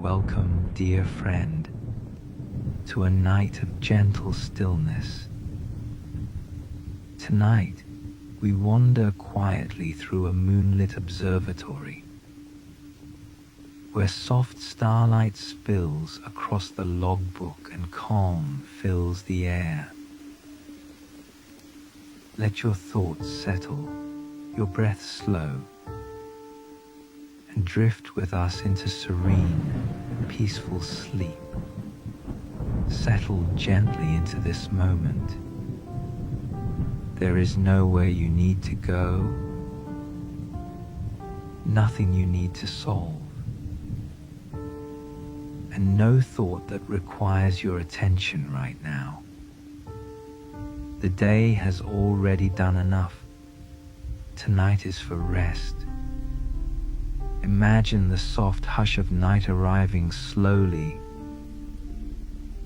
Welcome, dear friend, to a night of gentle stillness. Tonight, we wander quietly through a moonlit observatory, where soft starlight spills across the logbook and calm fills the air. Let your thoughts settle, your breath slow, and drift with us into serene, peaceful sleep. Settle gently into this moment. There is nowhere you need to go, nothing you need to solve, and no thought that requires your attention right now. The day has already done enough. Tonight is for rest. Imagine the soft hush of night arriving slowly,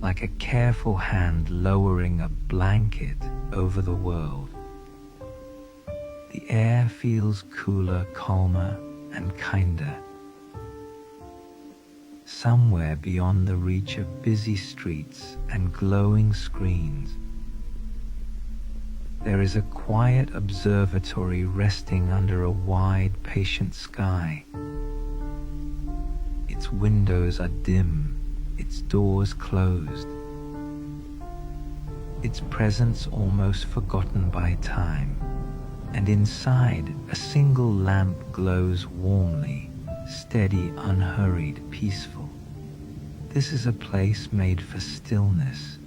like a careful hand lowering a blanket over the world. The air feels cooler, calmer, and kinder. Somewhere beyond the reach of busy streets and glowing screens, there is a quiet observatory resting under a wide, patient sky. Its windows are dim, its doors closed, its presence almost forgotten by time, and inside a single lamp glows warmly, steady, unhurried, peaceful. This is a place made for stillness.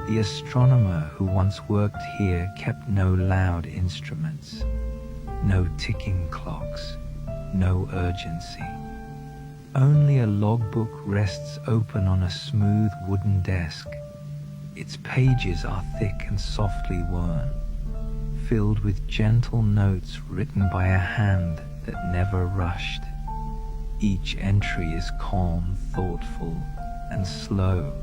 The astronomer who once worked here kept no loud instruments, no ticking clocks, no urgency. Only a logbook rests open on a smooth wooden desk. Its pages are thick and softly worn, filled with gentle notes written by a hand that never rushed. Each entry is calm, thoughtful, and slow,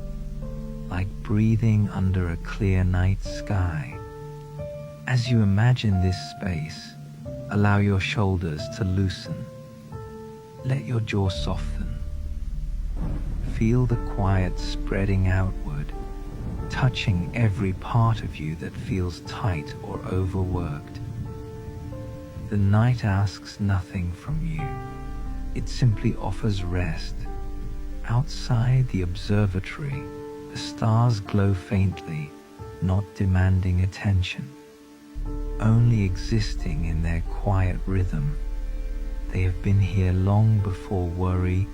like breathing under a clear night sky. As you imagine this space, allow your shoulders to loosen. Let your jaw soften. Feel the quiet spreading outward, touching every part of you that feels tight or overworked. The night asks nothing from you. It simply offers rest. Outside the observatory, the stars glow faintly, not demanding attention, only existing in their quiet rhythm. They have been here long before worry,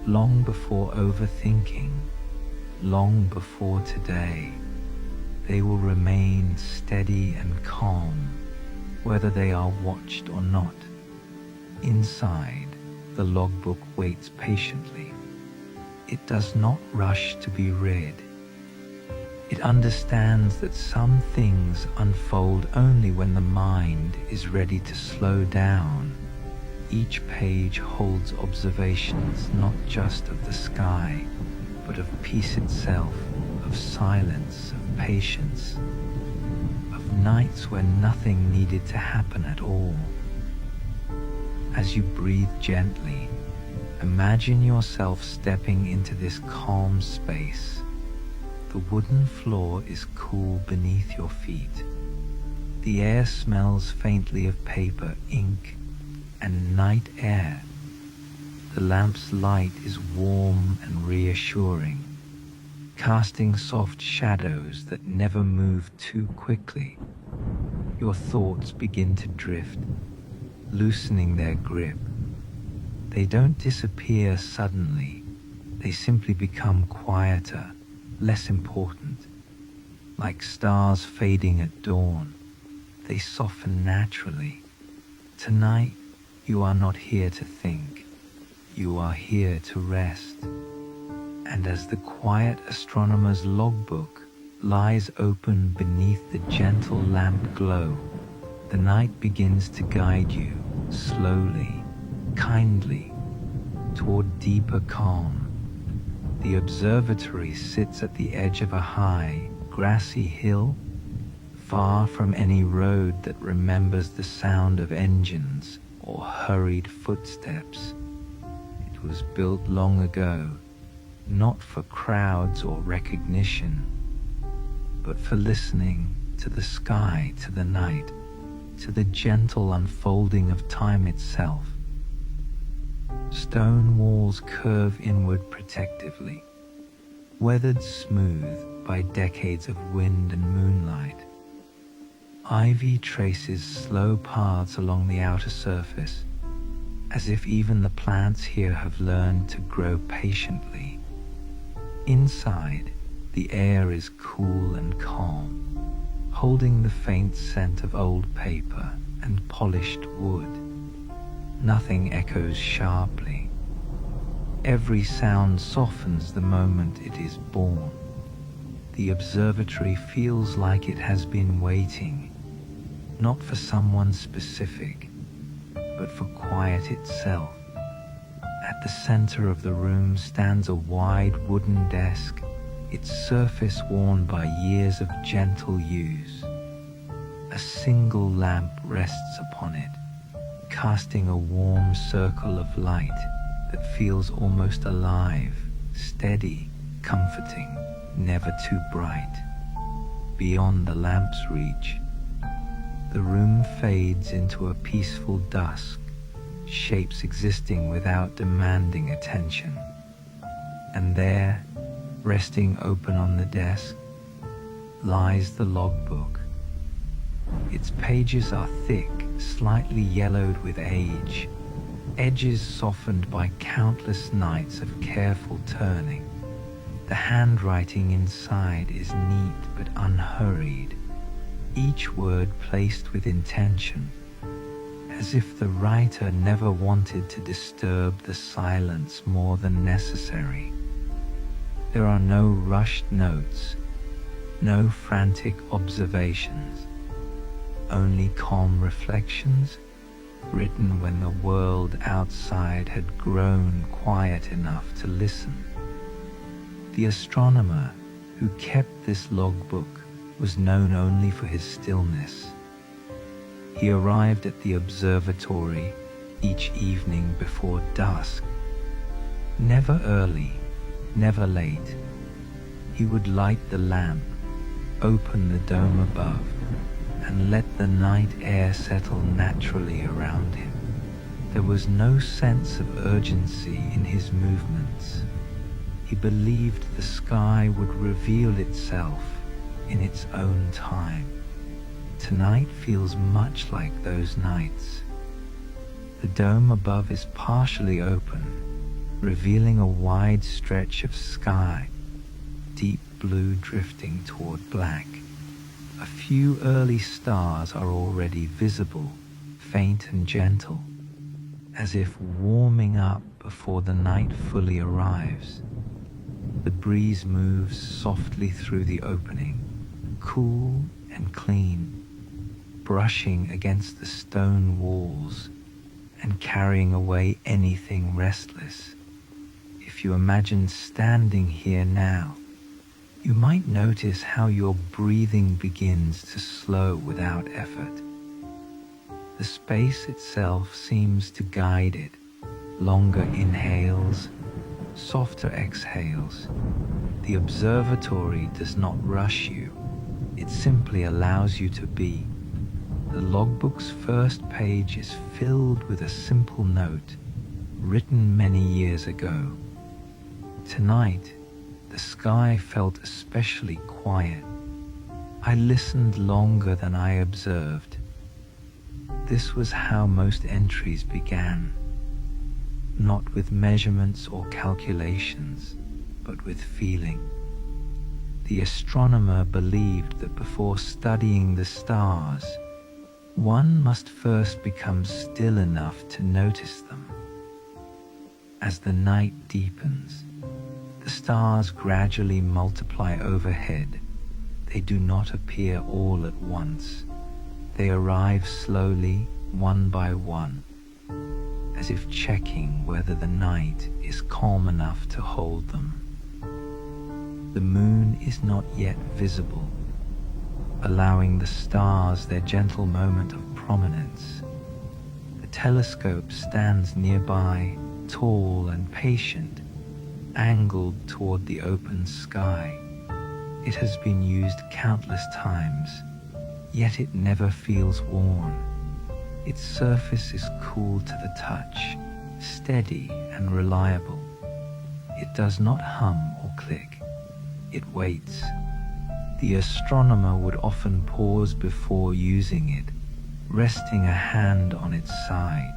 long before overthinking, long before today. They will remain steady and calm, whether they are watched or not. Inside, the logbook waits patiently. It does not rush to be read. It understands that some things unfold only when the mind is ready to slow down. Each page holds observations not just of the sky, but of peace itself, of silence, of patience, of nights when nothing needed to happen at all. As you breathe gently, imagine yourself stepping into this calm space. The wooden floor is cool beneath your feet. The air smells faintly of paper, ink, and night air. The lamp's light is warm and reassuring, casting soft shadows that never move too quickly. Your thoughts begin to drift, loosening their grip. They don't disappear suddenly. They simply become quieter, less important. Like stars fading at dawn, they soften naturally. Tonight, you are not here to think. You are here to rest. And as the quiet astronomer's logbook lies open beneath the gentle lamp glow, the night begins to guide you slowly, kindly, toward deeper calm. The observatory sits at the edge of a high, grassy hill, far from any road that remembers the sound of engines or hurried footsteps. It it was built long ago, not for crowds or recognition, but for listening to the sky, to the night, to the gentle unfolding of time itself. Stone walls curve inward protectively, weathered smooth by decades of wind and moonlight. Ivy traces slow paths along the outer surface, as if even the plants here have learned to grow patiently. Inside, the air is cool and calm, holding the faint scent of old paper and polished wood. Nothing echoes sharply. Every sound softens the moment it is born. The observatory feels like it has been waiting, not for someone specific, but for quiet itself. At the center of the room stands a wide wooden desk, its surface worn by years of gentle use. A single lamp rests upon it, casting a warm circle of light that feels almost alive, steady, comforting, never too bright. Beyond the lamp's reach, the room fades into a peaceful dusk, shapes existing without demanding attention. And there, resting open on the desk, lies the logbook. Its pages are thick, slightly yellowed with age, edges softened by countless nights of careful turning. The handwriting inside is neat but unhurried, each word placed with intention, as if the writer never wanted to disturb the silence more than necessary. There are no rushed notes, no frantic observations, only calm reflections written when the world outside had grown quiet enough to listen. The astronomer who kept this logbook was known only for his stillness. He arrived at the observatory each evening before dusk. Never early, never late. He would light the lamp, open the dome above, and let the night air settle naturally around him. There was no sense of urgency in his movements. He believed the sky would reveal itself in its own time. Tonight feels much like those nights. The dome above is partially open, revealing a wide stretch of sky, deep blue drifting toward black. A few early stars are already visible, faint and gentle, as if warming up before the night fully arrives. The breeze moves softly through the opening, cool and clean, brushing against the stone walls and carrying away anything restless. If you imagine standing here now, you might notice how your breathing begins to slow without effort. The space itself seems to guide it, longer inhales, softer exhales. The observatory does not rush you, it simply allows you to be. The logbook's first page is filled with a simple note, written many years ago. Tonight, the sky felt especially quiet. I listened longer than I observed. This was how most entries began, not with measurements or calculations, but with feeling. The astronomer believed that before studying the stars, one must first become still enough to notice them. As the night deepens, the stars gradually multiply overhead. They do not appear all at once. They arrive slowly, one by one, as if checking whether the night is calm enough to hold them. The moon is not yet visible, allowing the stars their gentle moment of prominence. The telescope stands nearby, tall and patient, angled toward the open sky. It has been used countless times, yet it never feels worn. Its surface is cool to the touch, steady and reliable. It does not hum or click. It waits. The astronomer would often pause before using it, resting a hand on its side,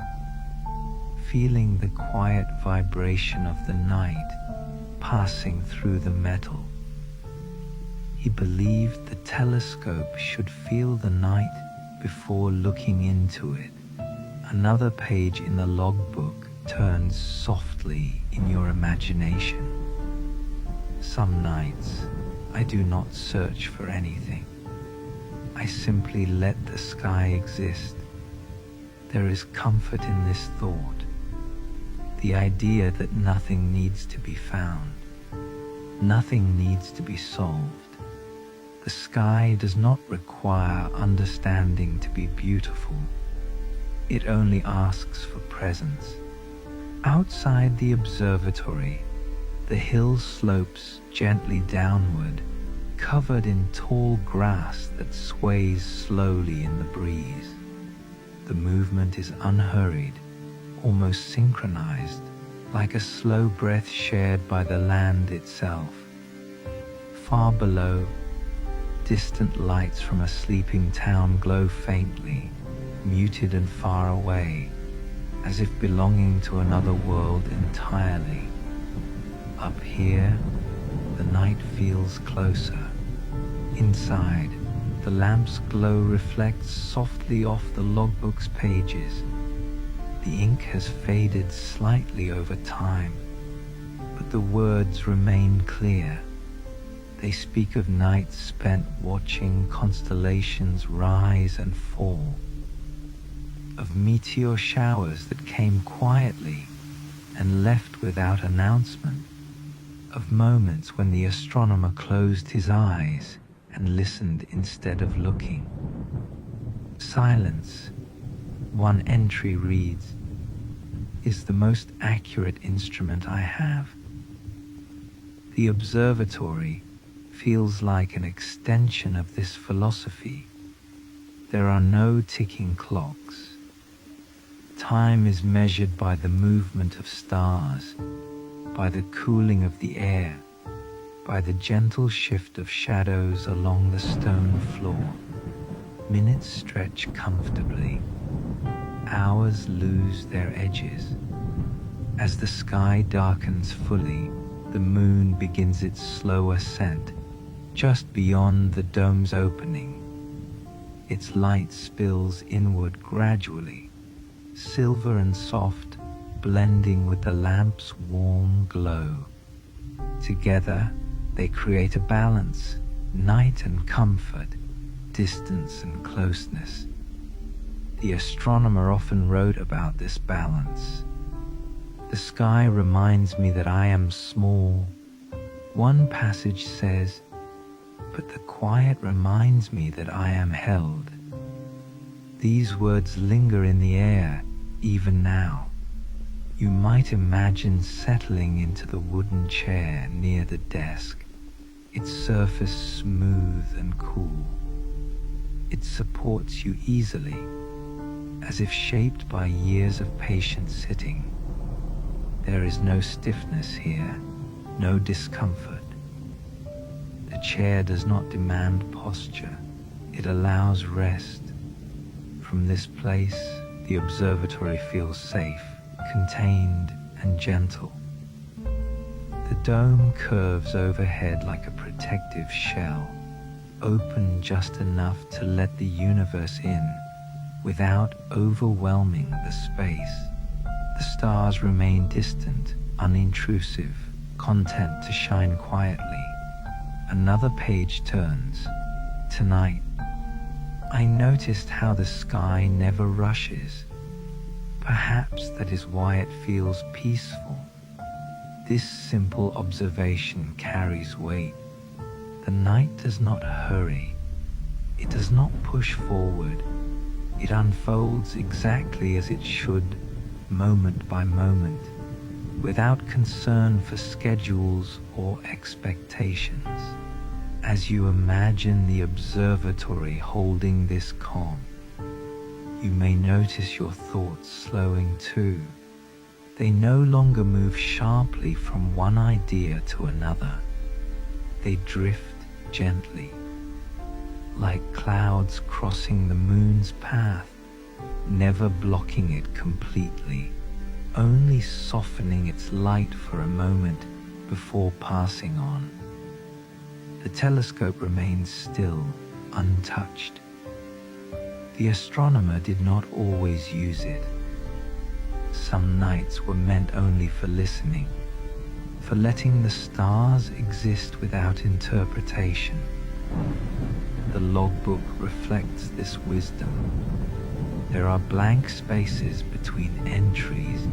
feeling the quiet vibration of the night passing through the metal. He believed the telescope should feel the night before looking into it. Another page in the logbook turns softly in your imagination. Some nights, I do not search for anything. I simply let the sky exist. There is comfort in this thought, the idea that nothing needs to be found, nothing needs to be solved. The sky does not require understanding to be beautiful. It only asks for presence. Outside the observatory, the hill slopes gently downward, covered in tall grass that sways slowly in the breeze. The movement is unhurried, almost synchronized, like a slow breath shared by the land itself. Far below, distant lights from a sleeping town glow faintly, muted and far away, as if belonging to another world entirely. Up here, the night feels closer. Inside, the lamp's glow reflects softly off the logbook's pages. The ink has faded slightly over time, but the words remain clear. They speak of nights spent watching constellations rise and fall, of meteor showers that came quietly and left without announcement, of moments when the astronomer closed his eyes and listened instead of looking. Silence, one entry reads, is the most accurate instrument I have. The observatory feels like an extension of this philosophy. There are no ticking clocks. Time is measured by the movement of stars, by the cooling of the air, by the gentle shift of shadows along the stone floor. Minutes stretch comfortably. Hours lose their edges. As the sky darkens fully, the moon begins its slow ascent, just beyond the dome's opening. Its light spills inward gradually, silver and soft, blending with the lamp's warm glow. Together, they create a balance, night and comfort, distance and closeness. The astronomer often wrote about this balance. The sky reminds me that I am small. One passage says, but the quiet reminds me that I am held. These words linger in the air, even now. You might imagine settling into the wooden chair near the desk, its surface smooth and cool. It supports you easily, as if shaped by years of patient sitting. There is no stiffness here, no discomfort. The chair does not demand posture, it allows rest. From this place, the observatory feels safe, contained and gentle. The dome curves overhead like a protective shell, open just enough to let the universe in, without overwhelming the space. The stars remain distant, unintrusive, content to shine quietly. Another page turns. Tonight, I noticed how the sky never rushes. Perhaps that is why it feels peaceful. This simple observation carries weight. The night does not hurry. It does not push forward. It unfolds exactly as it should, moment by moment, without concern for schedules or expectations. As you imagine the observatory holding this calm, you may notice your thoughts slowing too. They no longer move sharply from one idea to another. They drift gently, like clouds crossing the moon's path, never blocking it completely, only softening its light for a moment before passing on. The telescope remains still, untouched. The astronomer did not always use it. Some nights were meant only for listening, for letting the stars exist without interpretation. The logbook reflects this wisdom. There are blank spaces between entries,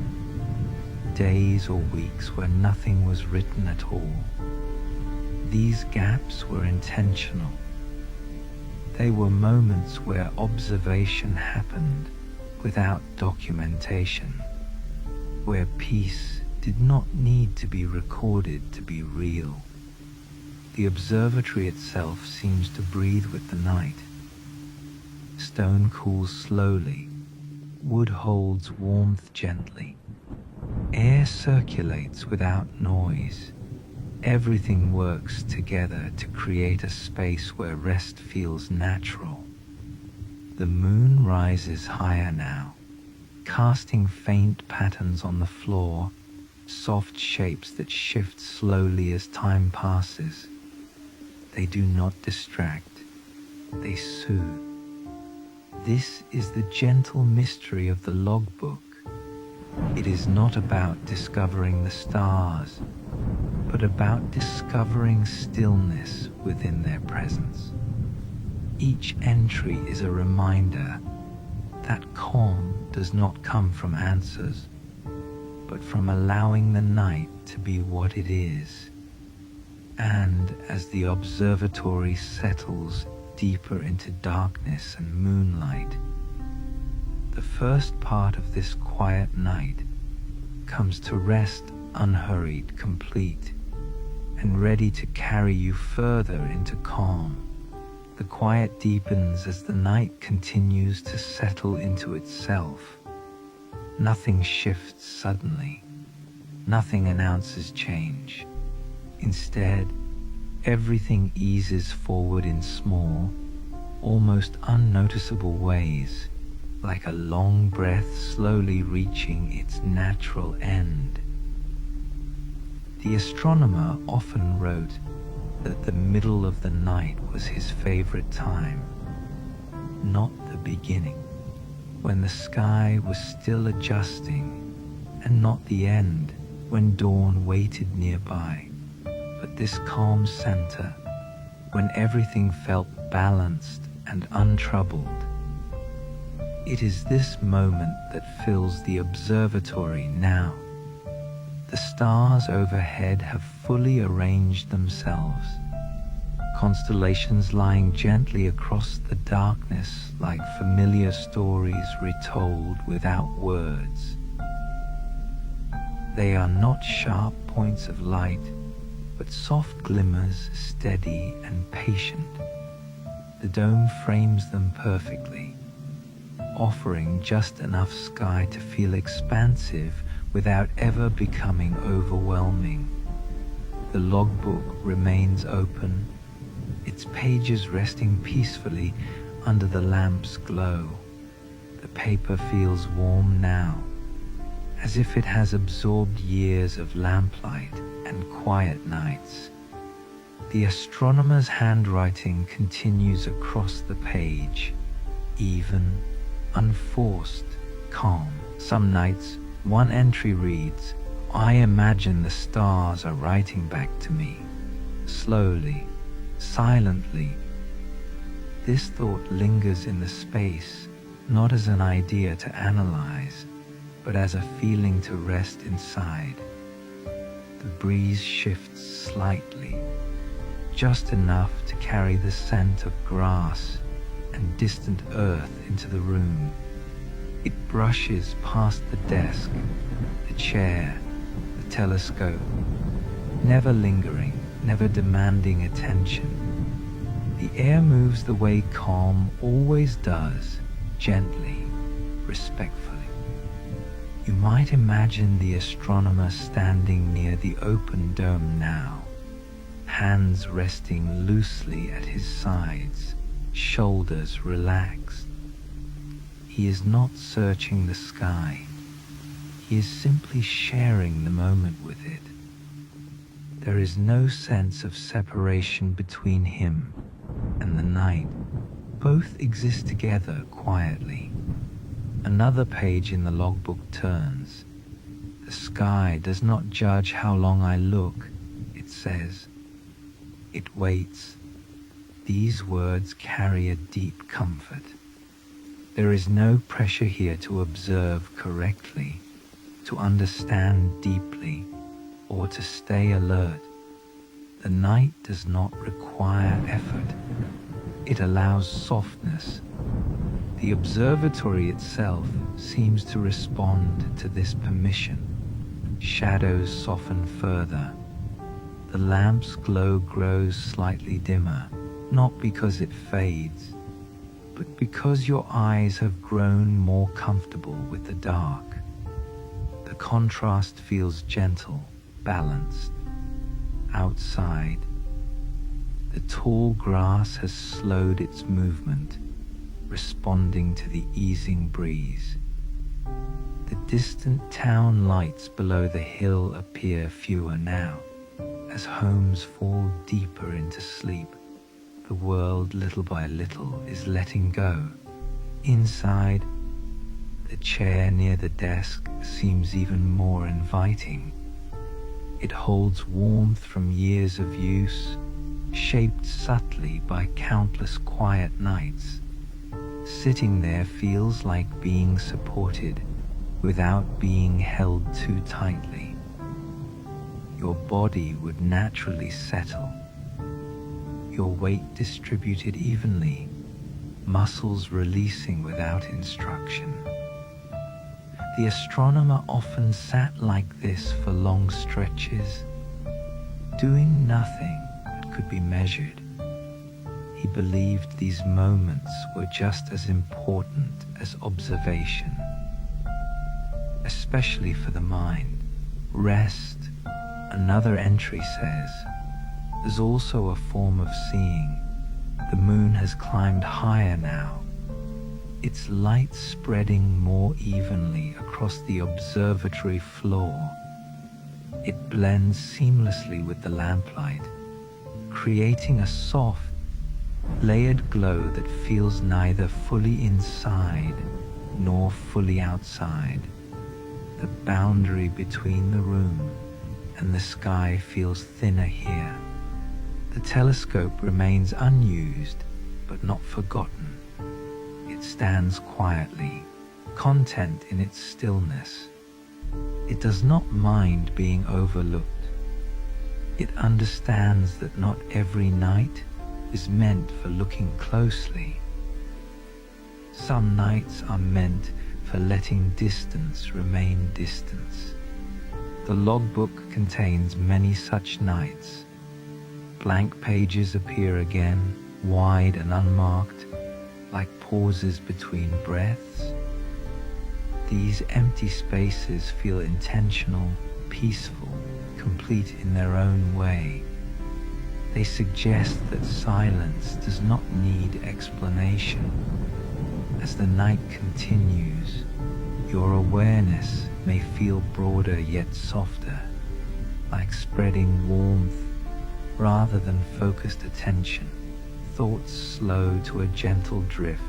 days or weeks where nothing was written at all. These gaps were intentional. They were moments where observation happened without documentation, where peace did not need to be recorded to be real. The observatory itself seems to breathe with the night. Stone cools slowly, wood holds warmth gently. Air circulates without noise. Everything works together to create a space where rest feels natural. The moon rises higher now, casting faint patterns on the floor, soft shapes that shift slowly as time passes. They do not distract, they soothe. This is the gentle mystery of the logbook. It is not about discovering the stars, but about discovering stillness within their presence. Each entry is a reminder that calm does not come from answers, but from allowing the night to be what it is. And as the observatory settles deeper into darkness and moonlight, the first part of this quiet night comes to rest unhurried, complete, and ready to carry you further into calm. The quiet deepens as the night continues to settle into itself. Nothing shifts suddenly. Nothing announces change. Instead, everything eases forward in small, almost unnoticeable ways, like a long breath slowly reaching its natural end. The astronomer often wrote that the middle of the night was his favorite time, not the beginning, when the sky was still adjusting, and not the end, when dawn waited nearby, but this calm center, when everything felt balanced and untroubled. It is this moment that fills the observatory now. The stars overhead have fully arranged themselves, constellations lying gently across the darkness like familiar stories retold without words. They are not sharp points of light, but soft glimmers, steady and patient. The dome frames them perfectly, offering just enough sky to feel expansive without ever becoming overwhelming. The logbook remains open, its pages resting peacefully under the lamp's glow. The paper feels warm now, as if it has absorbed years of lamplight and quiet nights. The astronomer's handwriting continues across the page, even, unforced, calm. Some nights, one entry reads, "I imagine the stars are writing back to me." Slowly, silently. This thought lingers in the space, not as an idea to analyze, but as a feeling to rest inside. The breeze shifts slightly, just enough to carry the scent of grass and distant earth into the room. It brushes past the desk, the chair, telescope, never lingering, never demanding attention. The air moves the way calm always does, gently, respectfully. You might imagine the astronomer standing near the open dome now, hands resting loosely at his sides, shoulders relaxed. He is not searching the sky. He is simply sharing the moment with it. There is no sense of separation between him and the night. Both exist together quietly. Another page in the logbook turns. The sky does not judge how long I look, it says. It waits. These words carry a deep comfort. There is no pressure here to observe correctly, to understand deeply, or to stay alert. The night does not require effort. It allows softness. The observatory itself seems to respond to this permission. Shadows soften further. The lamp's glow grows slightly dimmer, not because it fades, but because your eyes have grown more comfortable with the dark. The contrast feels gentle, balanced. Outside, the tall grass has slowed its movement, responding to the easing breeze. The distant town lights below the hill appear fewer now. As homes fall deeper into sleep, the world little by little is letting go. Inside, the chair near the desk seems even more inviting. It holds warmth from years of use, shaped subtly by countless quiet nights. Sitting there feels like being supported without being held too tightly. Your body would naturally settle, your weight distributed evenly, muscles releasing without instruction. The astronomer often sat like this for long stretches, doing nothing that could be measured. He believed these moments were just as important as observation, especially for the mind. Rest, another entry says, is also a form of seeing. The moon has climbed higher now, its light spreading more evenly across the observatory floor. It blends seamlessly with the lamplight, creating a soft, layered glow that feels neither fully inside nor fully outside. The boundary between the room and the sky feels thinner here. The telescope remains unused, but not forgotten. It stands quietly, content in its stillness. It does not mind being overlooked. It understands that not every night is meant for looking closely. Some nights are meant for letting distance remain distance. The logbook contains many such nights. Blank pages appear again, wide and unmarked, like pauses between breaths. These empty spaces feel intentional, peaceful, complete in their own way. They suggest that silence does not need explanation. As the night continues, your awareness may feel broader yet softer, like spreading warmth rather than focused attention. Thoughts slow to a gentle drift.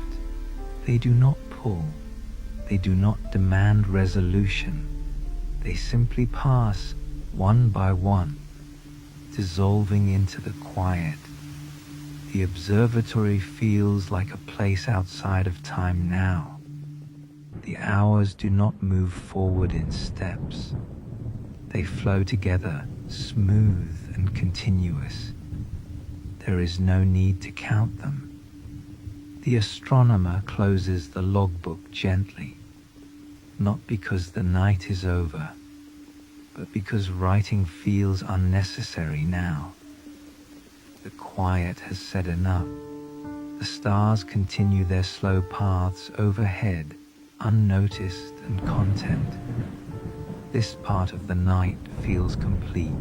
They do not pull. They do not demand resolution. They simply pass one by one, dissolving into the quiet. The observatory feels like a place outside of time now. The hours do not move forward in steps. They flow together, smooth and continuous. There is no need to count them. The astronomer closes the logbook gently, not because the night is over, but because writing feels unnecessary now. The quiet has said enough. The stars continue their slow paths overhead, unnoticed and content. This part of the night feels complete,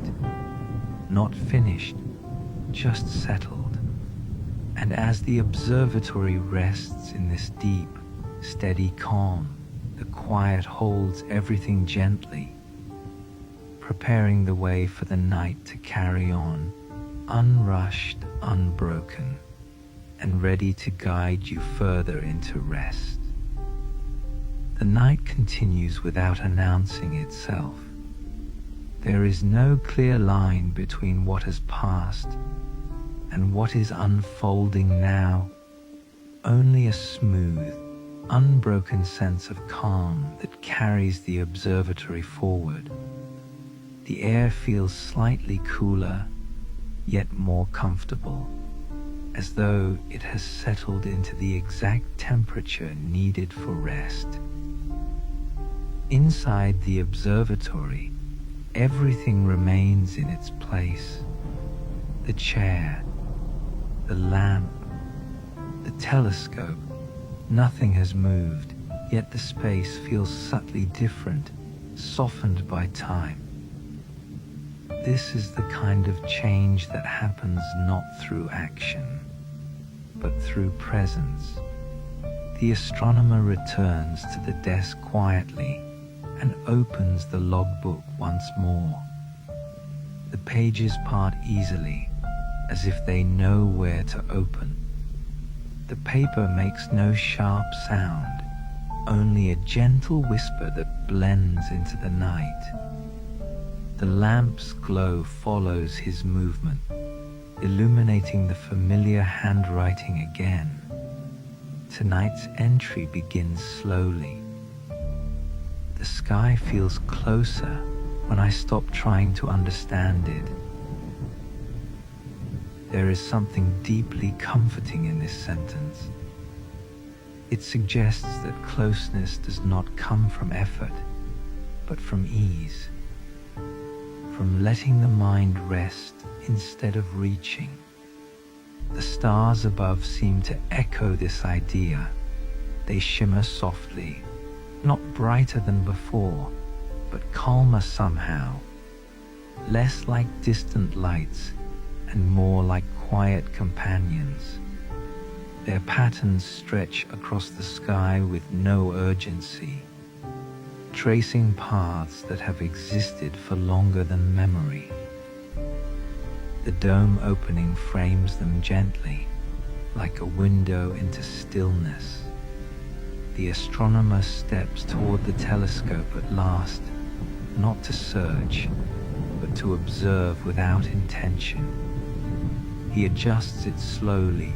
not finished, just settled. And as the observatory rests in this deep, steady calm, the quiet holds everything gently, preparing the way for the night to carry on, unrushed, unbroken, and ready to guide you further into rest. The night continues without announcing itself. There is no clear line between what has passed and what is unfolding now, only a smooth, unbroken sense of calm that carries the observatory forward. The air feels slightly cooler, yet more comfortable, as though it has settled into the exact temperature needed for rest. Inside the observatory, everything remains in its place. The chair, the lamp, the telescope, nothing has moved, yet the space feels subtly different, softened by time. This is the kind of change that happens not through action, but through presence. The astronomer returns to the desk quietly and opens the logbook once more. The pages part easily, as if they know where to open. The paper makes no sharp sound, only a gentle whisper that blends into the night. The lamp's glow follows his movement, illuminating the familiar handwriting again. Tonight's entry begins slowly. The sky feels closer when I stop trying to understand it. There is something deeply comforting in this sentence. It suggests that closeness does not come from effort, but from ease, from letting the mind rest instead of reaching. The stars above seem to echo this idea. They shimmer softly, not brighter than before, but calmer somehow, less like distant lights and more like quiet companions. Their patterns stretch across the sky with no urgency, tracing paths that have existed for longer than memory. The dome opening frames them gently, like a window into stillness. The astronomer steps toward the telescope at last, not to search, but to observe without intention. He adjusts it slowly,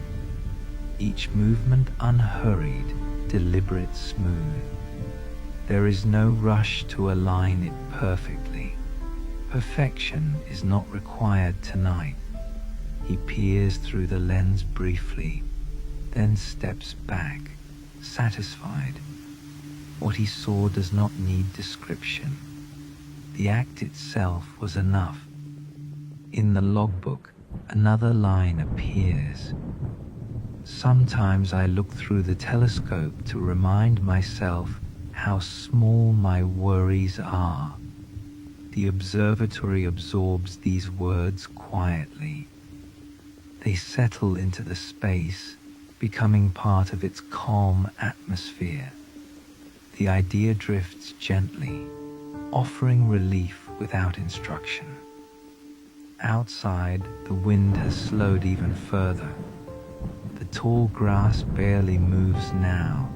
each movement unhurried, deliberate, smooth. There is no rush to align it perfectly. Perfection is not required tonight. He peers through the lens briefly, then steps back, satisfied. What he saw does not need description. The act itself was enough. In the logbook, another line appears. Sometimes I look through the telescope to remind myself how small my worries are. The observatory absorbs these words quietly. They settle into the space, becoming part of its calm atmosphere. The idea drifts gently, offering relief without instruction. Outside, the wind has slowed even further. The tall grass barely moves now,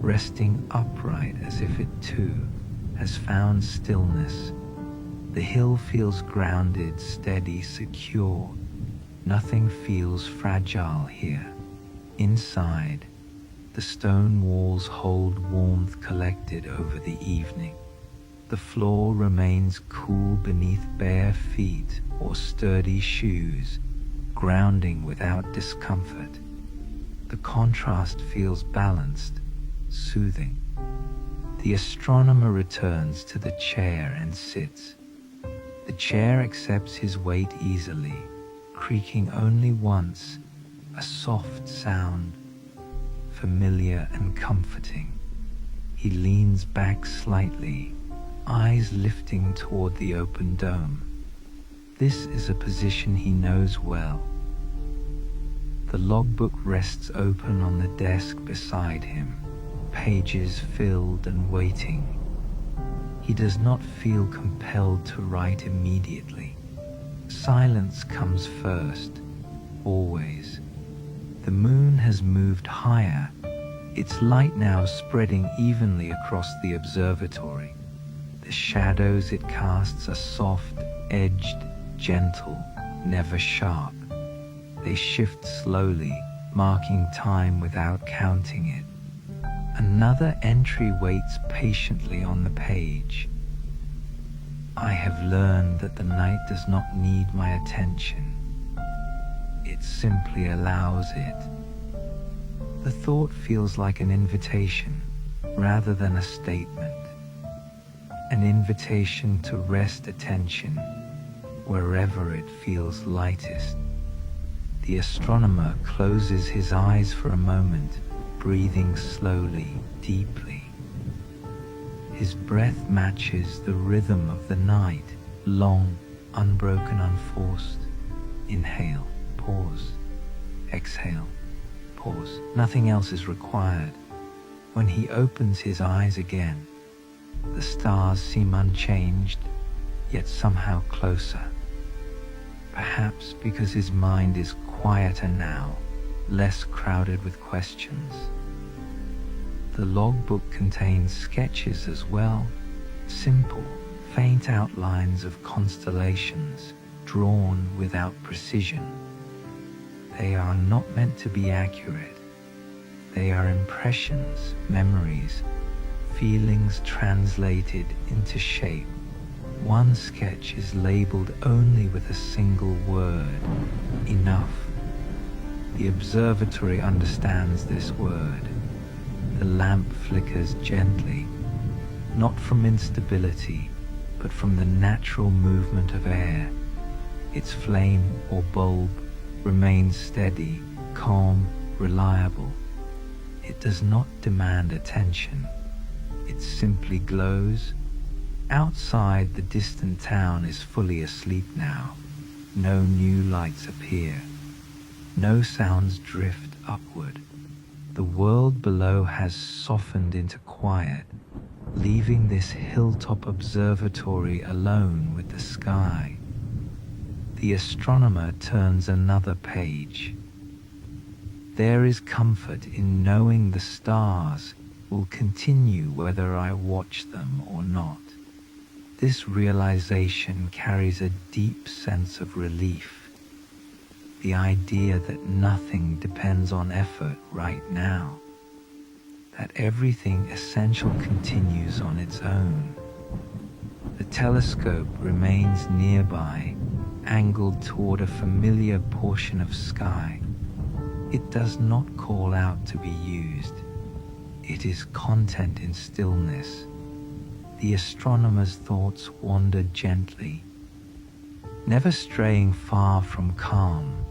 resting upright as if it too has found stillness. The hill feels grounded, steady, secure. Nothing feels fragile here. Inside, the stone walls hold warmth collected over the evening. The floor remains cool beneath bare feet or sturdy shoes, grounding without discomfort. The contrast feels balanced, soothing. The astronomer returns to the chair and sits, The chair accepts his weight easily, creaking only once, a soft sound, familiar and comforting. He leans back slightly, eyes lifting toward the open dome. This is a position he knows well. The logbook rests open on the desk beside him, pages filled and waiting. He does not feel compelled to write immediately. Silence comes first, always. The moon has moved higher, its light now spreading evenly across the observatory. The shadows it casts are soft, edged, gentle, never sharp. They shift slowly, marking time without counting it. Another entry waits patiently on the page. I have learned that the night does not need my attention. It simply allows it. The thought feels like an invitation rather than a statement. An invitation to rest attention wherever it feels lightest. The astronomer closes his eyes for a moment, breathing slowly, deeply. His breath matches the rhythm of the night, long, unbroken, unforced. Inhale, pause, exhale, pause. Nothing else is required. When he opens his eyes again, the stars seem unchanged, yet somehow closer. Perhaps because his mind is quieter now, less crowded with questions. The logbook contains sketches as well, simple, faint outlines of constellations, drawn without precision. They are not meant to be accurate. They are impressions, memories, feelings translated into shape. One sketch is labeled only with a single word, enough. The observatory understands this word. The lamp flickers gently, not from instability, but from the natural movement of air. Its flame or bulb remains steady, calm, reliable. It does not demand attention. It simply glows. Outside, the distant town is fully asleep now. No new lights appear. No sounds drift upward. The world below has softened into quiet, leaving this hilltop observatory alone with the sky. The astronomer turns another page. There is comfort in knowing the stars will continue whether I watch them or not. This realization carries a deep sense of relief. The idea that nothing depends on effort right now, that everything essential continues on its own. The telescope remains nearby, angled toward a familiar portion of sky. It does not call out to be used. It is content in stillness. The astronomer's thoughts wander gently, never straying far from calm.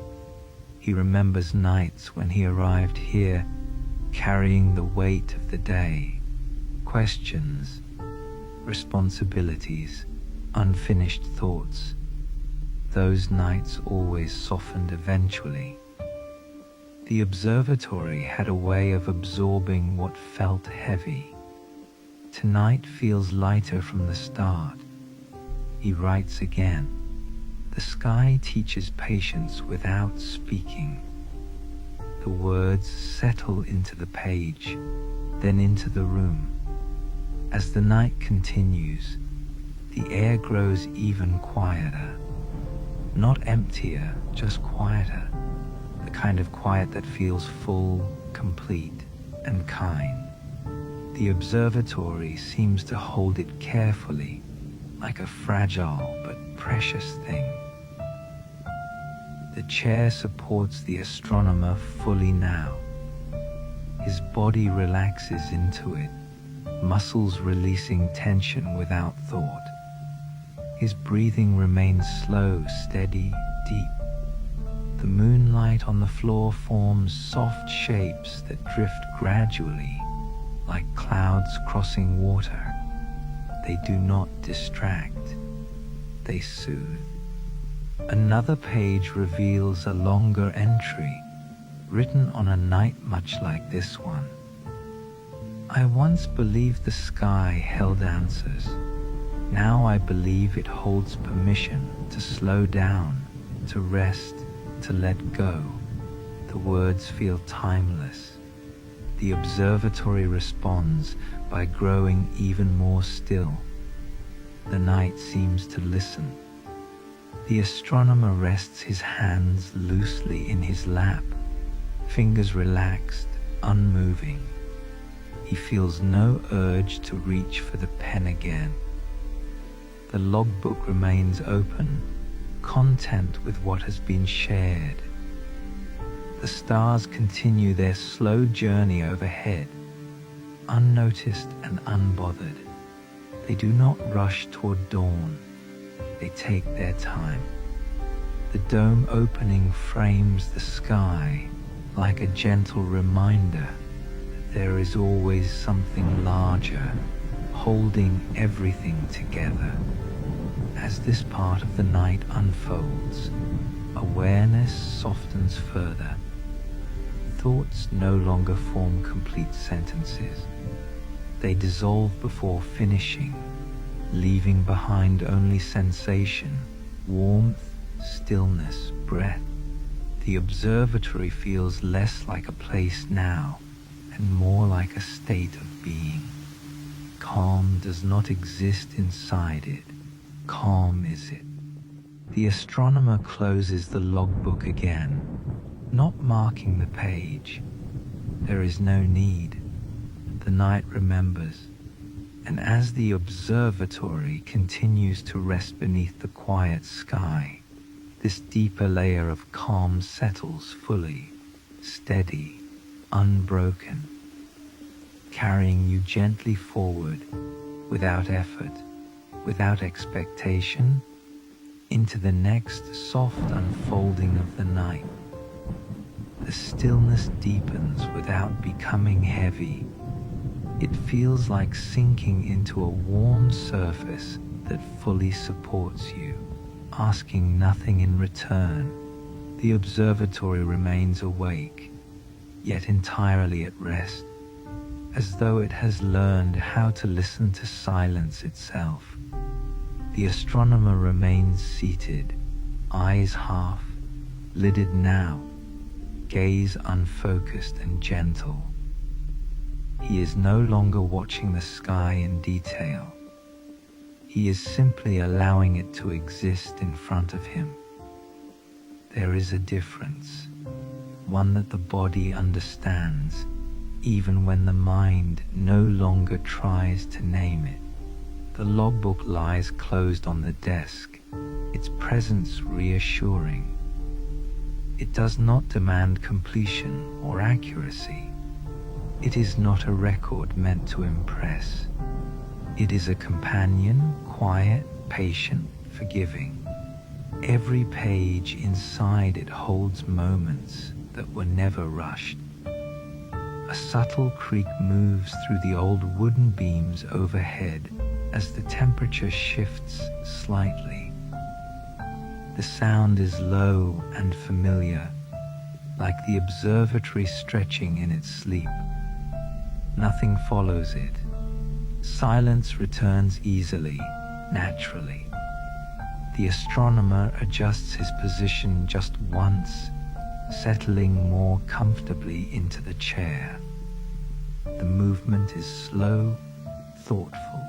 He remembers nights when he arrived here, carrying the weight of the day, questions, responsibilities, unfinished thoughts. Those nights always softened eventually. The observatory had a way of absorbing what felt heavy. Tonight feels lighter from the start. He writes again. The sky teaches patience without speaking. The words settle into the page, then into the room. As the night continues, the air grows even quieter. Not emptier, just quieter. The kind of quiet that feels full, complete, and kind. The observatory seems to hold it carefully, like a fragile but precious thing. The chair supports the astronomer fully now. His body relaxes into it, muscles releasing tension without thought. His breathing remains slow, steady, deep. The moonlight on the floor forms soft shapes that drift gradually, like clouds crossing water. They do not distract, they soothe. Another page reveals a longer entry, written on a night much like this one. I once believed the sky held answers. Now I believe it holds permission to slow down, to rest, to let go. The words feel timeless. The observatory responds by growing even more still. The night seems to listen. The astronomer rests his hands loosely in his lap, fingers relaxed, unmoving. He feels no urge to reach for the pen again. The logbook remains open, content with what has been shared. The stars continue their slow journey overhead, unnoticed and unbothered. They do not rush toward dawn. They take their time. The dome opening frames the sky like a gentle reminder that there is always something larger, holding everything together. As this part of the night unfolds, awareness softens further. Thoughts no longer form complete sentences. They dissolve before finishing, leaving behind only sensation, warmth, stillness, breath. The observatory feels less like a place now and more like a state of being. Calm does not exist inside it. Calm is it. The astronomer closes the logbook again, not marking the page. There is no need. The night remembers, and as the observatory continues to rest beneath the quiet sky, this deeper layer of calm settles fully, steady, unbroken, carrying you gently forward, without effort, without expectation, into the next soft unfolding of the night. The stillness deepens without becoming heavy. It feels like sinking into a warm surface that fully supports you, asking nothing in return. The observatory remains awake, yet entirely at rest, as though it has learned how to listen to silence itself. The astronomer remains seated, eyes half, lidded now, gaze unfocused and gentle. He is no longer watching the sky in detail. He is simply allowing it to exist in front of him. There is a difference, one that the body understands, even when the mind no longer tries to name it. The logbook lies closed on the desk, its presence reassuring. It does not demand completion or accuracy. It is not a record meant to impress. It is a companion, quiet, patient, forgiving. Every page inside it holds moments that were never rushed. A subtle creak moves through the old wooden beams overhead as the temperature shifts slightly. The sound is low and familiar, like the observatory stretching in its sleep. Nothing follows it. Silence returns easily, naturally. The astronomer adjusts his position just once, settling more comfortably into the chair. The movement is slow, thoughtful,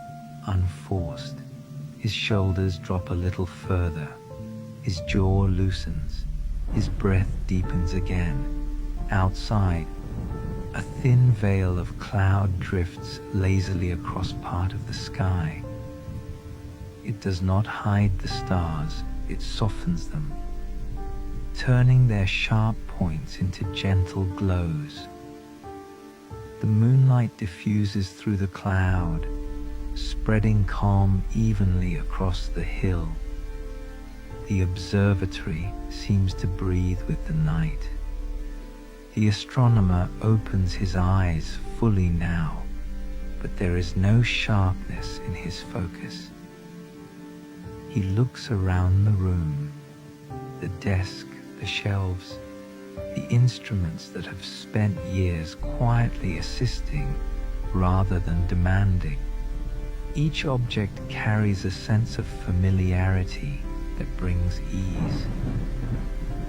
unforced. His shoulders drop a little further. His jaw loosens. His breath deepens again. Outside, a thin veil of cloud drifts lazily across part of the sky. It does not hide the stars, it softens them, turning their sharp points into gentle glows. The moonlight diffuses through the cloud, spreading calm evenly across the hill. The observatory seems to breathe with the night. The astronomer opens his eyes fully now, but there is no sharpness in his focus. He looks around the room, the desk, the shelves, the instruments that have spent years quietly assisting rather than demanding. Each object carries a sense of familiarity that brings ease.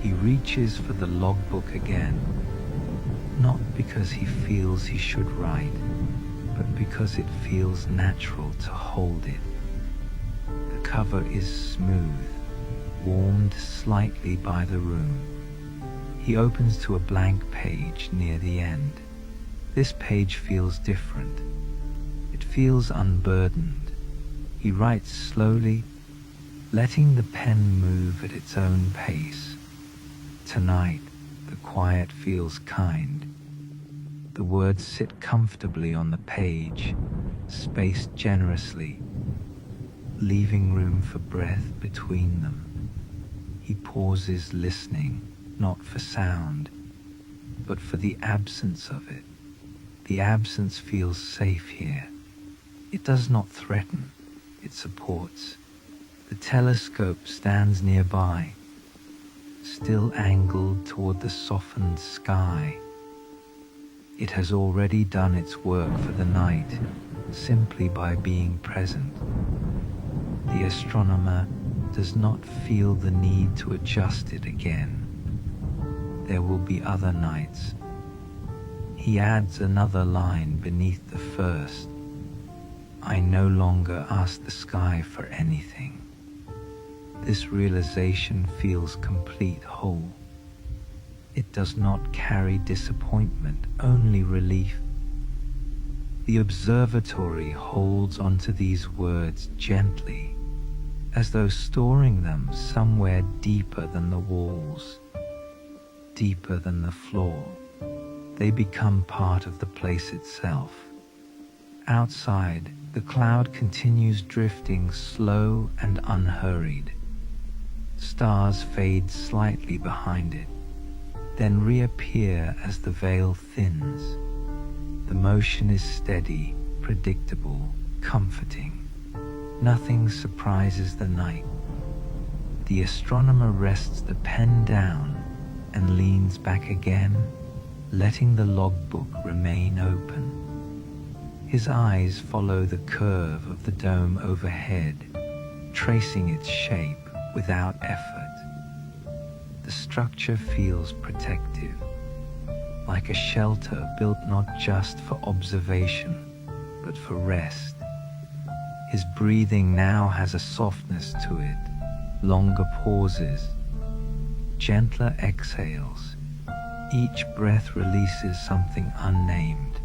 He reaches for the logbook again, not because he feels he should write, but because it feels natural to hold it. The cover is smooth, warmed slightly by the room. He opens to a blank page near the end. This page feels different. It feels unburdened. He writes slowly, letting the pen move at its own pace. Tonight, the quiet feels kind. The words sit comfortably on the page, spaced generously, leaving room for breath between them. He pauses, listening, not for sound, but for the absence of it. The absence feels safe here. It does not threaten, it supports. The telescope stands nearby, still angled toward the softened sky. It has already done its work for the night, simply by being present. The astronomer does not feel the need to adjust it again. There will be other nights. He adds another line beneath the first. I no longer ask the sky for anything. This realization feels complete whole. It does not carry disappointment, only relief. The observatory holds onto these words gently, as though storing them somewhere deeper than the walls, deeper than the floor. They become part of the place itself. Outside, the cloud continues drifting slow and unhurried. Stars fade slightly behind it, then reappear as the veil thins. The motion is steady, predictable, comforting. Nothing surprises the night. The astronomer rests the pen down and leans back again, letting the logbook remain open. His eyes follow the curve of the dome overhead, tracing its shape without effort. The structure feels protective, like a shelter built not just for observation, but for rest. His breathing now has a softness to it, longer pauses, gentler exhales. Each breath releases something unnamed.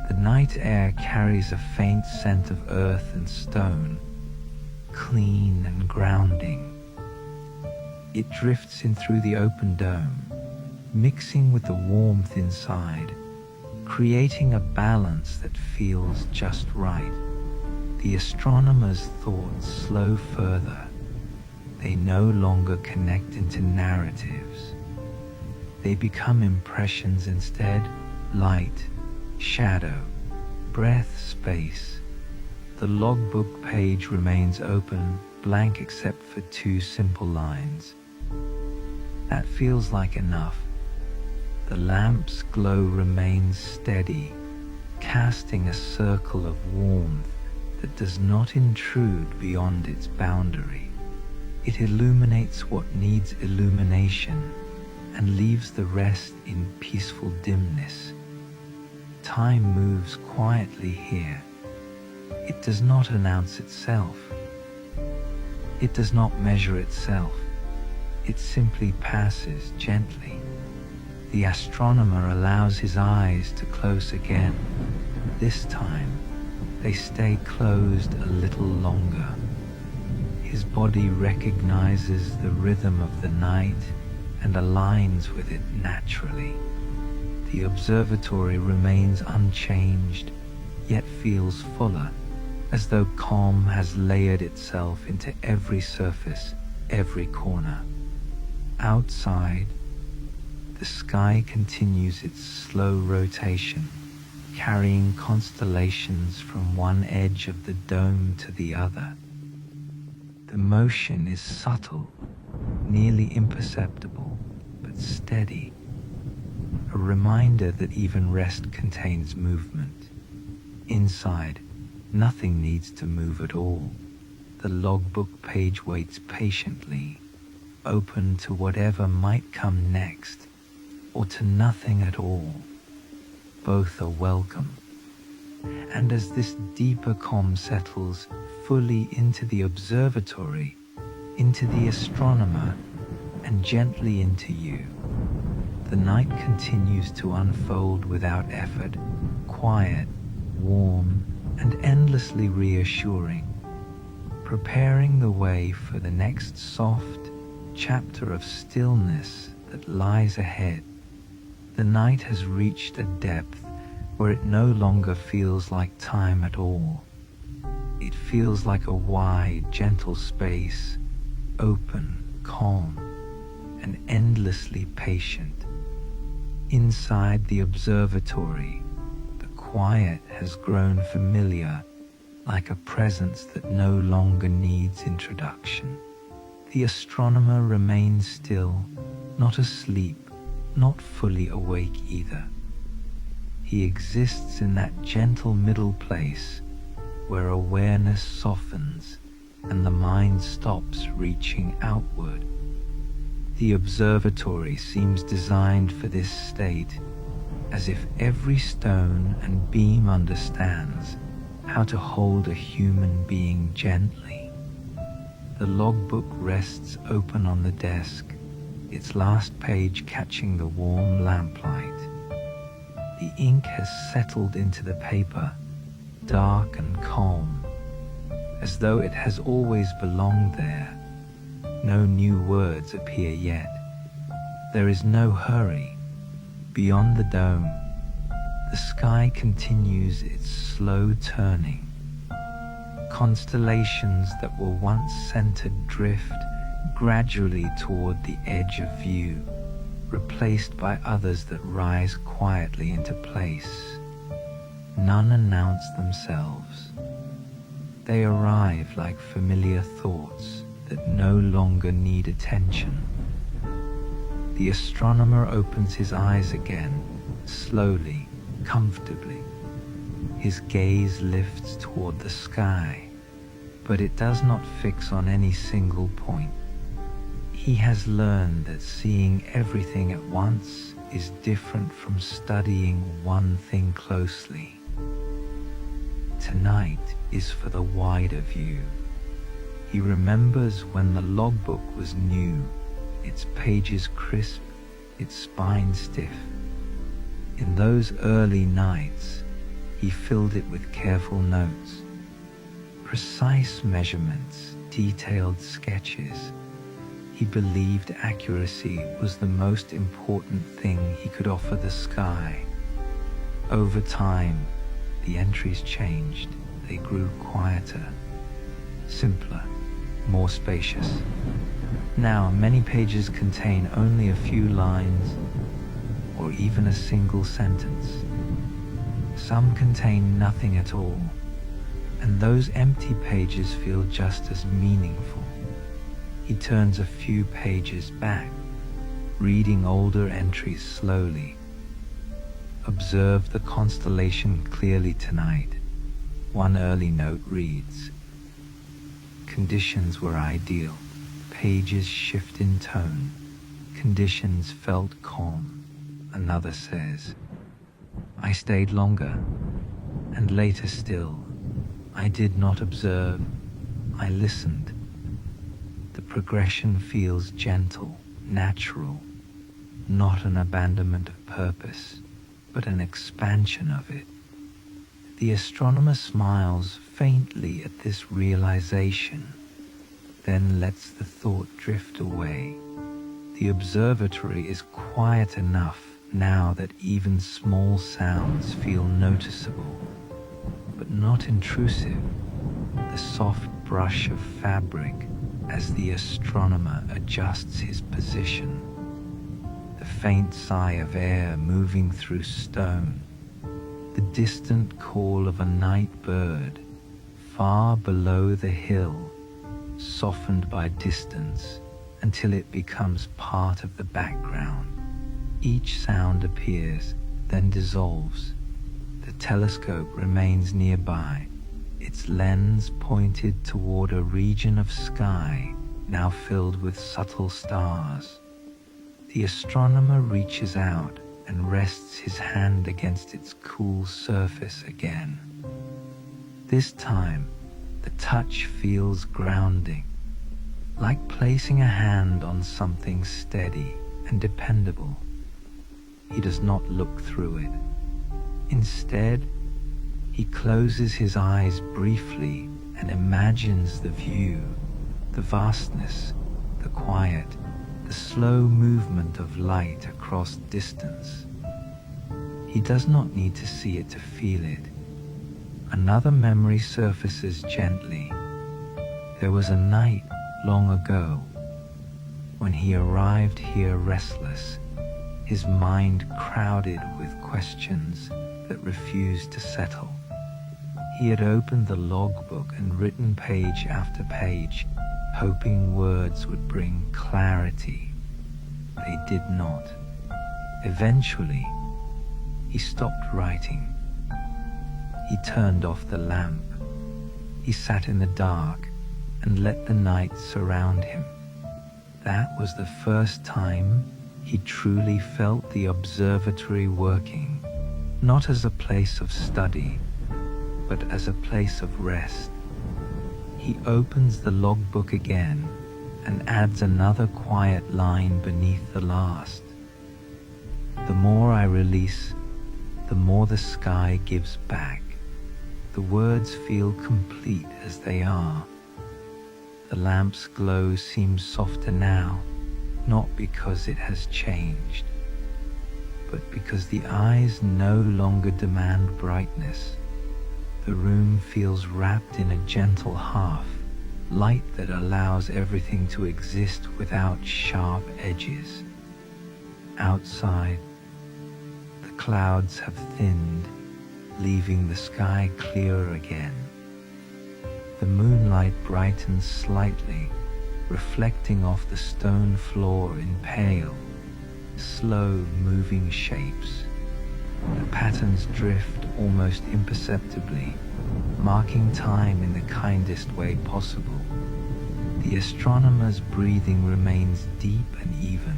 The night air carries a faint scent of earth and stone, clean and grounding. It drifts in through the open dome, mixing with the warmth inside, creating a balance that feels just right. The astronomer's thoughts slow further. They no longer connect into narratives. They become impressions instead, light, shadow, breath, space. The logbook page remains open, blank except for 2 simple lines. That feels like enough. The lamp's glow remains steady, casting a circle of warmth that does not intrude beyond its boundary. It illuminates what needs illumination and leaves the rest in peaceful dimness. Time moves quietly here. It does not announce itself. It does not measure itself. It simply passes gently. The astronomer allows his eyes to close again. This time, they stay closed a little longer. His body recognizes the rhythm of the night and aligns with it naturally. The observatory remains unchanged, yet feels fuller. as though calm has layered itself into every surface, every corner. Outside, the sky continues its slow rotation, carrying constellations from one edge of the dome to the other. The motion is subtle, nearly imperceptible, but steady, a reminder that even rest contains movement. Inside, nothing needs to move at all. The logbook page waits patiently, open to whatever might come next, or to nothing at all. Both are welcome. And as this deeper calm settles fully into the observatory, into the astronomer, and gently into you, the night continues to unfold without effort, quiet, warm, and endlessly reassuring, preparing the way for the next soft chapter of stillness that lies ahead. The night has reached a depth where it no longer feels like time at all. It feels like a wide, gentle space, open, calm, and endlessly patient. Inside the observatory, the quiet has grown familiar, like a presence that no longer needs introduction. The astronomer remains still, not asleep, not fully awake either. He exists in that gentle middle place where awareness softens and the mind stops reaching outward. The observatory seems designed for this state, as if every stone and beam understands how to hold a human being gently. The logbook rests open on the desk, its last page catching the warm lamplight. The ink has settled into the paper, dark and calm, as though it has always belonged there. No new words appear yet. There is no hurry. Beyond the dome, the sky continues its slow turning. Constellations that were once centered drift gradually toward the edge of view, replaced by others that rise quietly into place. None announce themselves. They arrive like familiar thoughts that no longer need attention. The astronomer opens his eyes again, slowly, comfortably. His gaze lifts toward the sky, but it does not fix on any single point. He has learned that seeing everything at once is different from studying one thing closely. Tonight is for the wider view. He remembers when the logbook was new, its pages crisp, its spine stiff. In those early nights, he filled it with careful notes, precise measurements, detailed sketches. He believed accuracy was the most important thing he could offer the sky. Over time, the entries changed. They grew quieter, simpler, more spacious. Now, many pages contain only a few lines or even a single sentence. Some contain nothing at all, and those empty pages feel just as meaningful. He turns a few pages back, reading older entries slowly. Observe the constellation clearly tonight. One early note reads, "Conditions were ideal. Pages shift in tone. Conditions felt calm." Another says, "I stayed longer." And later still, "I did not observe. I listened." The progression feels gentle, natural, not an abandonment of purpose, but an expansion of it. The astronomer smiles faintly at this realization, then lets the thought drift away. The observatory is quiet enough now that even small sounds feel noticeable, but not intrusive. the soft brush of fabric as the astronomer adjusts his position, the faint sigh of air moving through stone, the distant call of a night bird far below the hill, softened by distance until it becomes part of the background. Each sound appears, then dissolves. The telescope remains nearby, its lens pointed toward a region of sky now filled with subtle stars. The astronomer reaches out and rests his hand against its cool surface again. This time, the touch feels grounding, like placing a hand on something steady and dependable. He does not look through it. Instead, he closes his eyes briefly and imagines the view, the vastness, the quiet, the slow movement of light across distance. He does not need to see it to feel it. Another memory surfaces gently. There was a night long ago when he arrived here restless, his mind crowded with questions that refused to settle. He had opened the logbook and written page after page, hoping words would bring clarity. They did not. Eventually, he stopped writing. He turned off the lamp. He sat in the dark and let the night surround him. That was the first time he truly felt the observatory working, not as a place of study, but as a place of rest. He opens the logbook again and adds another quiet line beneath the last. The more I release, the more the sky gives back. The words feel complete as they are. The lamp's glow seems softer now, not because it has changed, but because the eyes no longer demand brightness. The room feels wrapped in a gentle half, light that allows everything to exist without sharp edges. Outside, the clouds have thinned, leaving the sky clearer again. The moonlight brightens slightly, reflecting off the stone floor in pale, slow-moving shapes. The patterns drift almost imperceptibly, marking time in the kindest way possible. The astronomer's breathing remains deep and even.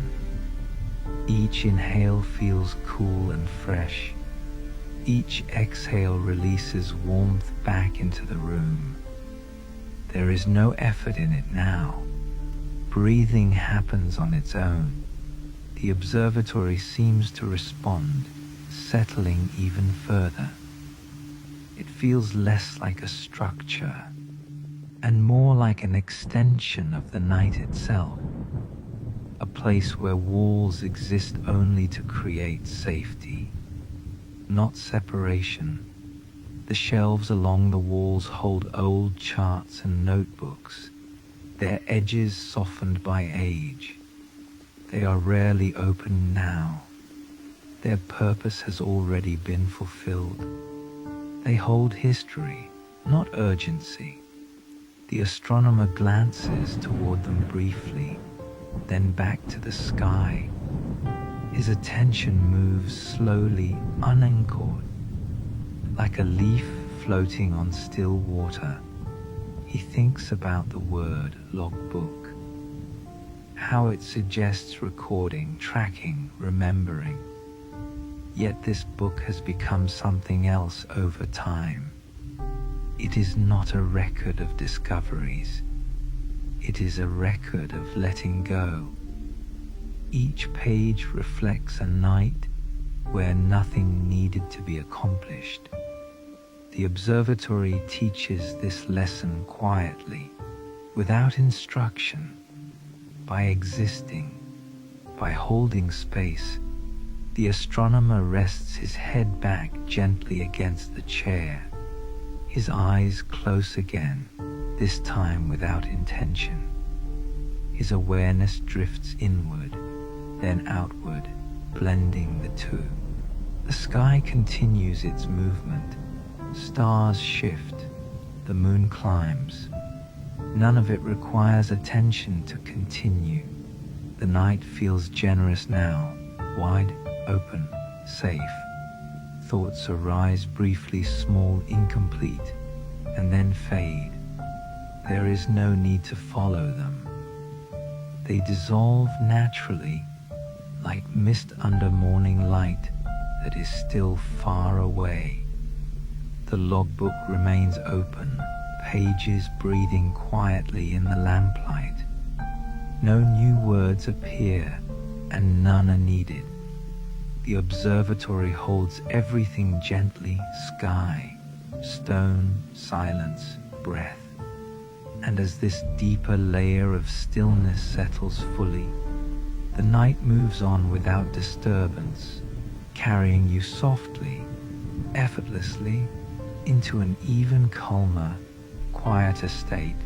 Each inhale feels cool and fresh. Each exhale releases warmth back into the room. There is no effort in it now. Breathing happens on its own. The observatory seems to respond, settling even further. It feels less like a structure and more like an extension of the night itself, a place where walls exist only to create safety, not separation. The shelves along the walls hold old charts and notebooks, their edges softened by age. They are rarely opened now. Their purpose has already been fulfilled. They hold history, not urgency. The astronomer glances toward them briefly, then back to the sky. His attention moves slowly, unanchored, like a leaf floating on still water. He thinks about the word logbook, how it suggests recording, tracking, remembering. Yet this book has become something else over time. It is not a record of discoveries. It is a record of letting go. Each page reflects a night where nothing needed to be accomplished. The observatory teaches this lesson quietly, without instruction, by existing, by holding space. The astronomer rests his head back gently against the chair, His eyes close again, this time without intention. His awareness drifts inward, then outward, blending the two. The sky continues its movement. Stars shift. The moon climbs. None of it requires attention to continue. The night feels generous now, wide open, safe. Thoughts arise briefly, small, incomplete, and then fade. There is no need to follow them. They dissolve naturally, like mist under morning light that is still far away. The logbook remains open, pages breathing quietly in the lamplight. No new words appear, and none are needed. The observatory holds everything gently: sky, stone, silence, breath. And as this deeper layer of stillness settles fully, the night moves on without disturbance, carrying you softly, effortlessly, into an even calmer, quieter state,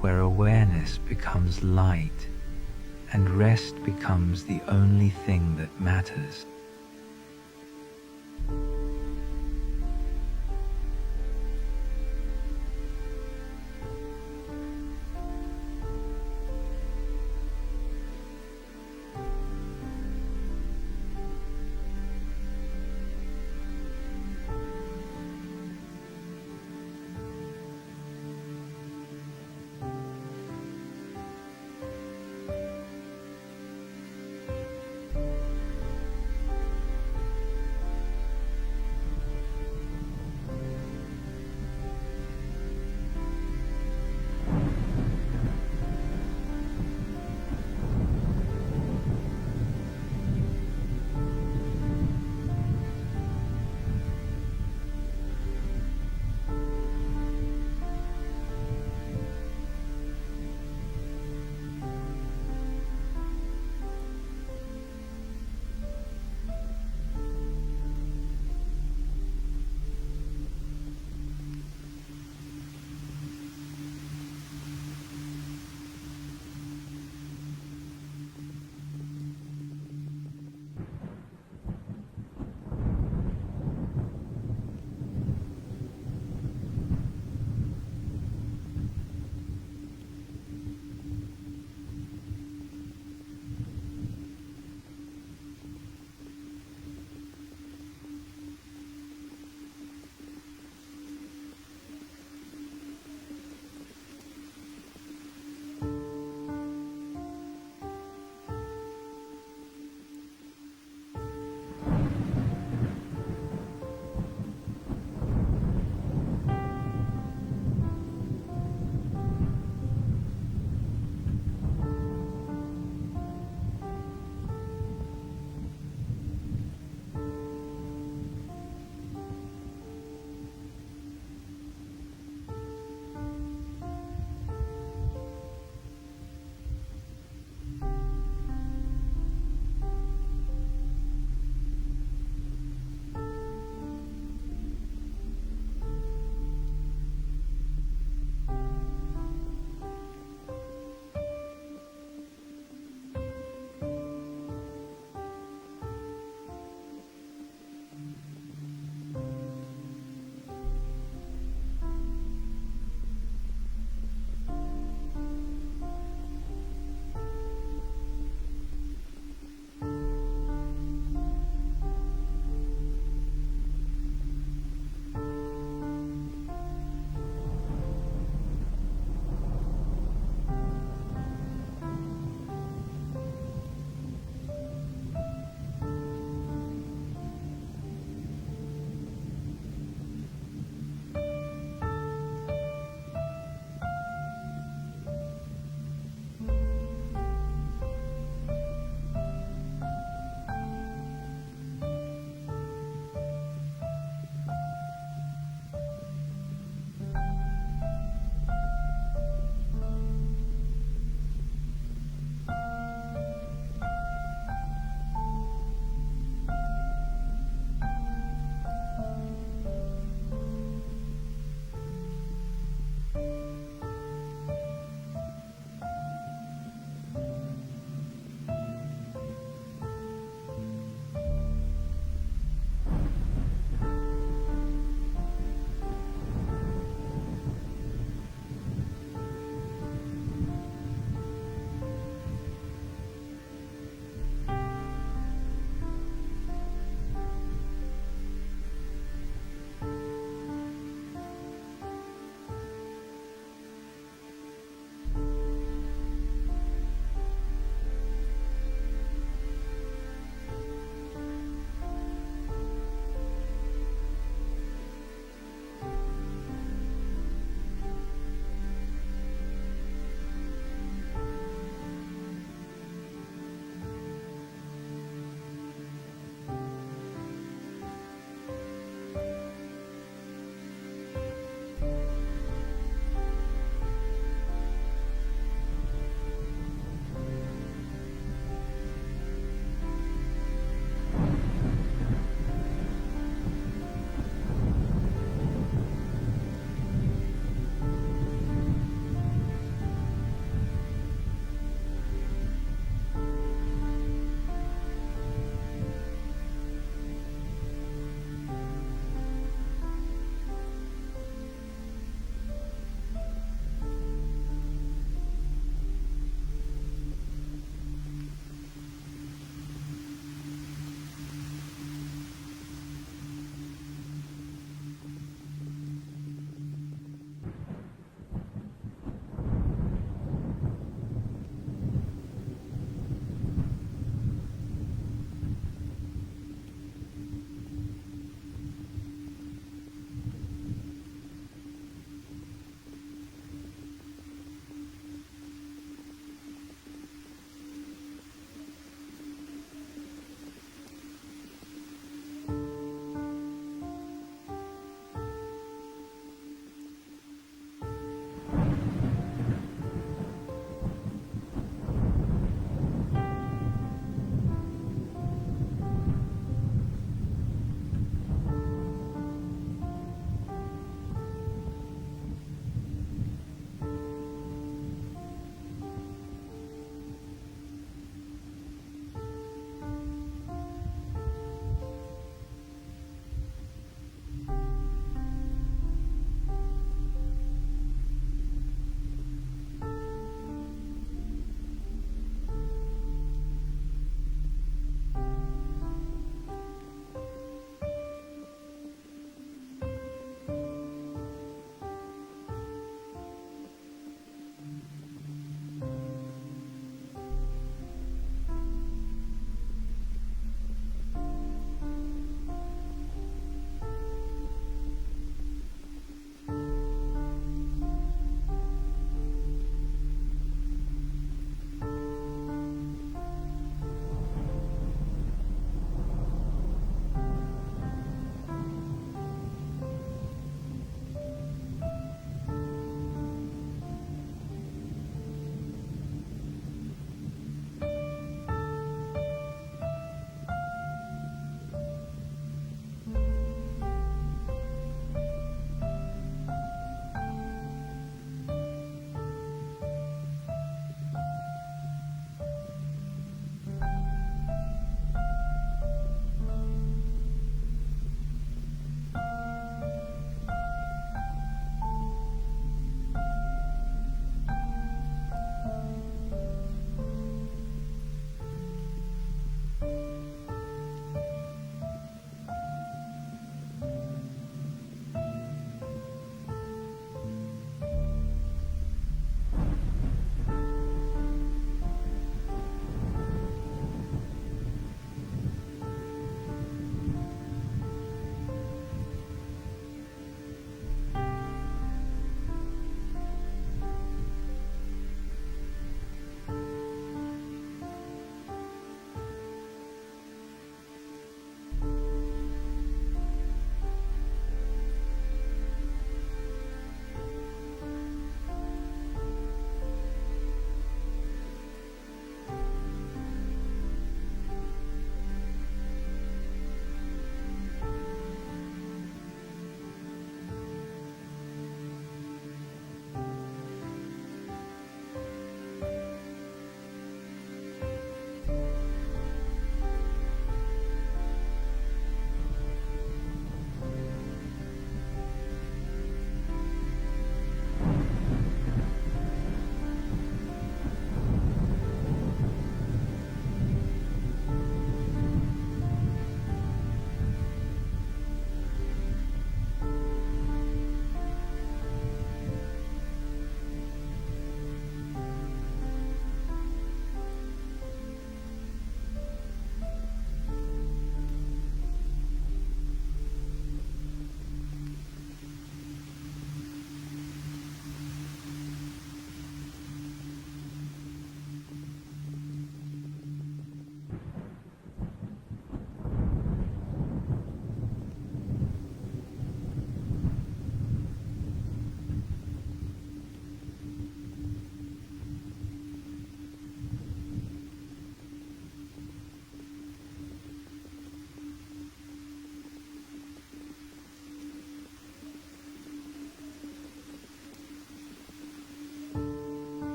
where awareness becomes light and rest becomes the only thing that matters.